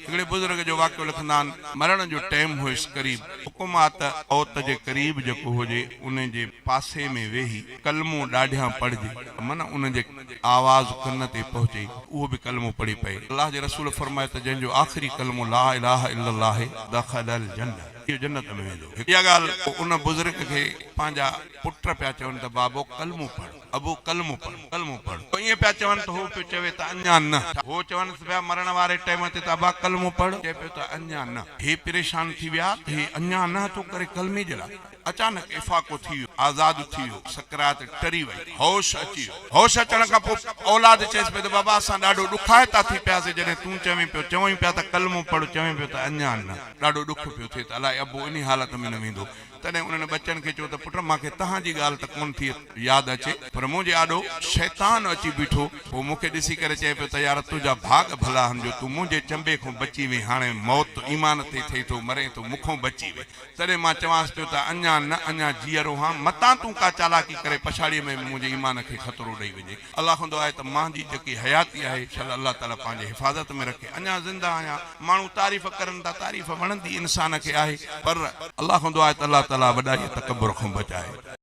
हिकिड़े बुजुर्ग जो वाक़ियो लिखंदा आहिनि, मरण जो टाइम हुयुसि करीब, हुकुमात औत जे करीब जेको हुजे उन जे पासे में वेही कलमो ॾाढियां पढ़जे, माना उन जे आवाज़ कन ते पहुचे, उहो बि कलमो पढ़ी पए। अल्लाह जे रसूल फरमाए त जंहिंजो आख़िरी कलमो ला इलाहा इल्लल्लाह दख़लल जन्नत, इहो जन्नत में वेंदो। इहा ॻाल्हि उन बुजुर्ग खे पंहिंजा पुट पिया चवनि त बाबो कलमो पढ़, अबू कलमो पढ़, कलमो पढ़। ईअं पिया चवनि त हो पियो चवे त अञा न, हो चवनि पिया मरण वारे टाइम ते त अबा कलमो पढ़, चए पियो त अञा न। हे परेशान थी विया त हे अञा न थो करे कलमे जे लाइ। अचानक इफ़ाक़ो थी वियो, आज़ाद थी वियो, सकरात टरी वई, होश अची वियो। होश अचण खां पोइ औलाद चएसि पियो त बाबा असां ॾाढो ॾुखाइता थी पियासीं, जॾहिं तूं चवीं पिया त कलमो पढ़, चवें पियो त अञा न, ॾाढो ॾुख पियो थिए त अलाए अबो इन हालत में न वेंदो। तॾहिं उन्हनि बच्चनि खे चयो त पुट मूंखे तव्हांजी ॻाल्हि त कोन थी यादि अचे, पर मुंहिंजे आॾो शैतान अची बीठो, पोइ मूंखे ॾिसी करे चए पियो त यार तुंहिंजा भाग भला आहिनि जो तूं मुंहिंजे चंबे खां बची वई, हाणे मौत ईमान ते थिए थो, मरे थो, मूंखां बची वई। तॾहिं मां चवांसि पियो त अञा न, अञा जीअरो हां, मतां तूं का चालाकी करे पछाड़ीअ में मुंहिंजे ईमान खे ख़तरो ॾेई वञे। अलाह खां दुआ आहे त मुंहिंजी जेकी हयाती आहे शायदि अलाह ताला पंहिंजे हिफ़ाज़त में रखे, अञा ज़िंदा आहियां। माण्हू तारीफ़ करनि था, तारीफ़ वणंदी इंसान खे आहे, पर अलाह खां दुआ आहे त अलाह ताला वॾाई तकबर खां बचाए।